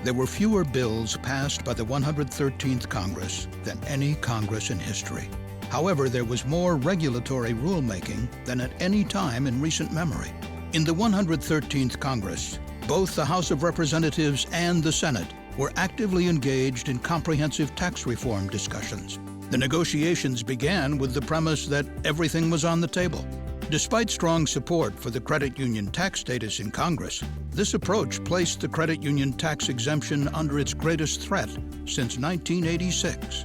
There were fewer bills passed by the 113th Congress than any Congress in history. However, there was more regulatory rulemaking than at any time in recent memory. In the 113th Congress, both the House of Representatives and the Senate were actively engaged in comprehensive tax reform discussions. The negotiations began with the premise that everything was on the table. Despite strong support for the credit union tax status in Congress, this approach placed the credit union tax exemption under its greatest threat since 1986.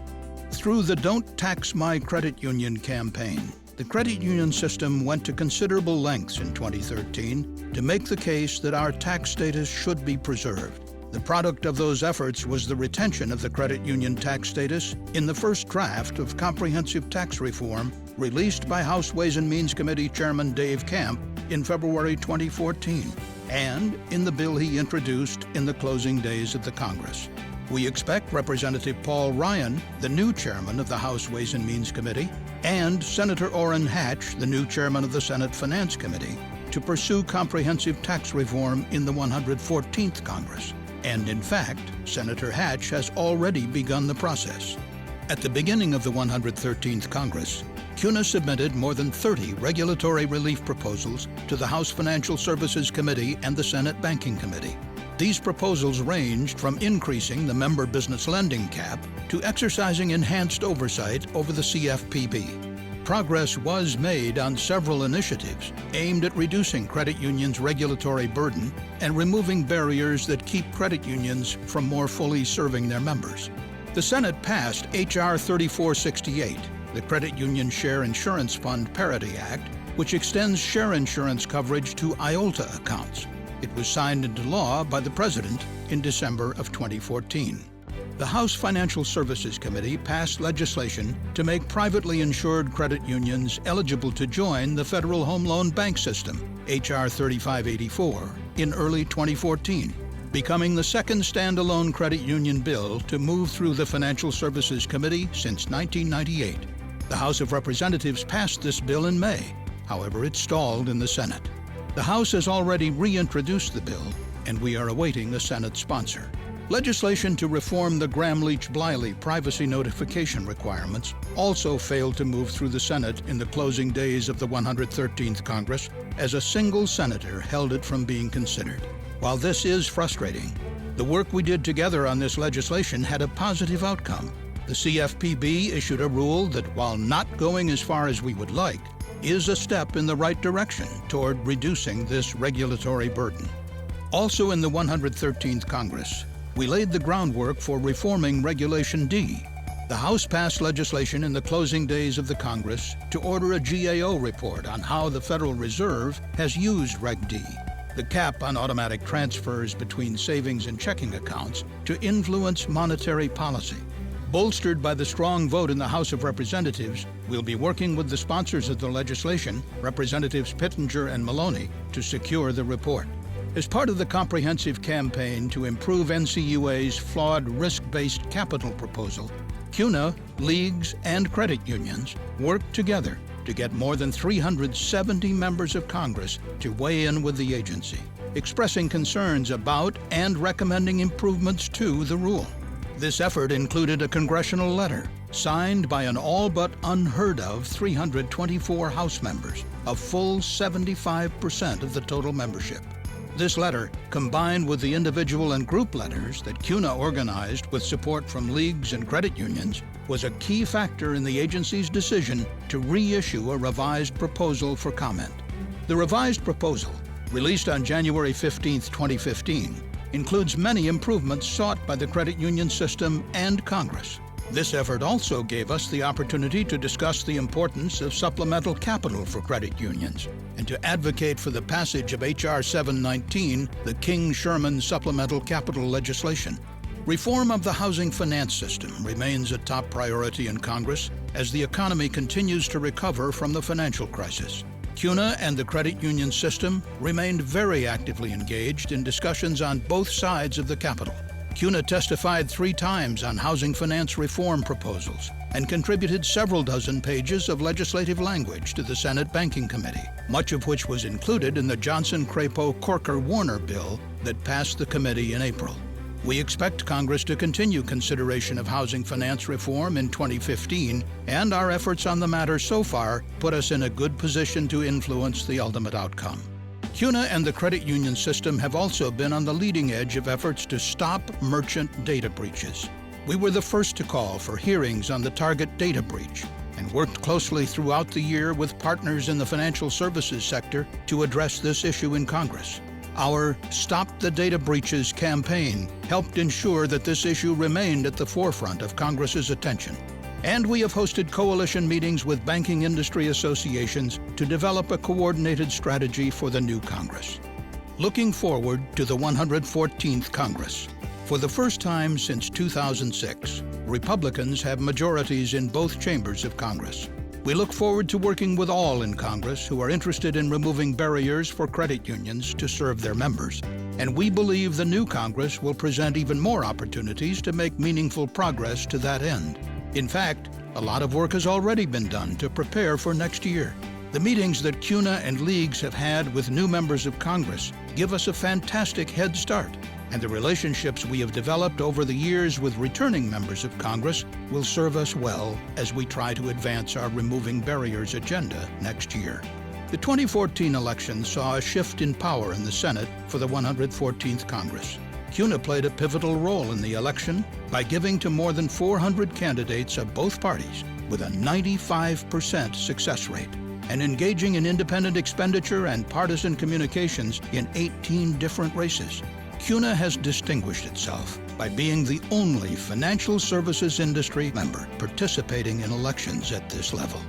Through the Don't Tax My Credit Union campaign, the credit union system went to considerable lengths in 2013 to make the case that our tax status should be preserved. The product of those efforts was the retention of the credit union tax status in the first draft of comprehensive tax reform released by House Ways and Means Committee Chairman Dave Camp in February 2014, and in the bill he introduced in the closing days of the Congress. We expect Representative Paul Ryan, the new chairman of the House Ways and Means Committee, and Senator Orrin Hatch, the new chairman of the Senate Finance Committee, to pursue comprehensive tax reform in the 114th Congress. And in fact, Senator Hatch has already begun the process. At the beginning of the 113th Congress, CUNA submitted more than 30 regulatory relief proposals to the House Financial Services Committee and the Senate Banking Committee. These proposals ranged from increasing the member business lending cap to exercising enhanced oversight over the CFPB. Progress was made on several initiatives aimed at reducing credit unions' regulatory burden and removing barriers that keep credit unions from more fully serving their members. The Senate passed H.R. 3468, the Credit Union Share Insurance Fund Parity Act, which extends share insurance coverage to IOLTA accounts. It was signed into law by the President in December of 2014. The House Financial Services Committee passed legislation to make privately insured credit unions eligible to join the Federal Home Loan Bank System, H.R. 3584, in early 2014, becoming the second standalone credit union bill to move through the Financial Services Committee since 1998. The House of Representatives passed this bill in May. However, it stalled in the Senate. The House has already reintroduced the bill, and we are awaiting the Senate sponsor. Legislation to reform the Gramm-Leach-Bliley privacy notification requirements also failed to move through the Senate in the closing days of the 113th Congress, as a single senator held it from being considered. While this is frustrating, the work we did together on this legislation had a positive outcome. The CFPB issued a rule that, while not going as far as we would like, is a step in the right direction toward reducing this regulatory burden. Also in the 113th Congress, we laid the groundwork for reforming Regulation D. The House passed legislation in the closing days of the Congress to order a GAO report on how the Federal Reserve has used Reg D, the cap on automatic transfers between savings and checking accounts, to influence monetary policy. Bolstered by the strong vote in the House of Representatives, we'll be working with the sponsors of the legislation, Representatives Pittenger and Maloney, to secure the report. As part of the comprehensive campaign to improve NCUA's flawed risk-based capital proposal, CUNA, leagues, and credit unions worked together to get more than 370 members of Congress to weigh in with the agency, expressing concerns about and recommending improvements to the rule. This effort included a congressional letter signed by an all but unheard of 324 House members, a full 75% of the total membership. This letter, combined with the individual and group letters that CUNA organized with support from leagues and credit unions, was a key factor in the agency's decision to reissue a revised proposal for comment. The revised proposal, released on January 15, 2015, includes many improvements sought by the credit union system and Congress. This effort also gave us the opportunity to discuss the importance of supplemental capital for credit unions and to advocate for the passage of H.R. 719, the King-Sherman supplemental capital legislation. Reform of the housing finance system remains a top priority in Congress as the economy continues to recover from the financial crisis. CUNA and the credit union system remained very actively engaged in discussions on both sides of the Capitol. CUNA testified 3 times on housing finance reform proposals and contributed several dozen pages of legislative language to the Senate Banking Committee, much of which was included in the Johnson-Crapo-Corker-Warner bill that passed the committee in April. We expect Congress to continue consideration of housing finance reform in 2015, and our efforts on the matter so far put us in a good position to influence the ultimate outcome. CUNA and the credit union system have also been on the leading edge of efforts to stop merchant data breaches. We were the first to call for hearings on the target data breach and worked closely throughout the year with partners in the financial services sector to address this issue in Congress. Our Stop the Data Breaches campaign helped ensure that this issue remained at the forefront of Congress's attention. And we have hosted coalition meetings with banking industry associations to develop a coordinated strategy for the new Congress. Looking forward to the 114th Congress. For the first time since 2006, Republicans have majorities in both chambers of Congress. We look forward to working with all in Congress who are interested in removing barriers for credit unions to serve their members. And we believe the new Congress will present even more opportunities to make meaningful progress to that end. In fact, a lot of work has already been done to prepare for next year. The meetings that CUNA and leagues have had with new members of Congress give us a fantastic head start, and the relationships we have developed over the years with returning members of Congress will serve us well as we try to advance our Removing Barriers agenda next year. The 2014 election saw a shift in power in the Senate for the 114th Congress. CUNA played a pivotal role in the election by giving to more than 400 candidates of both parties with a 95% success rate and engaging in independent expenditure and partisan communications in 18 different races. CUNA has distinguished itself by being the only financial services industry member participating in elections at this level.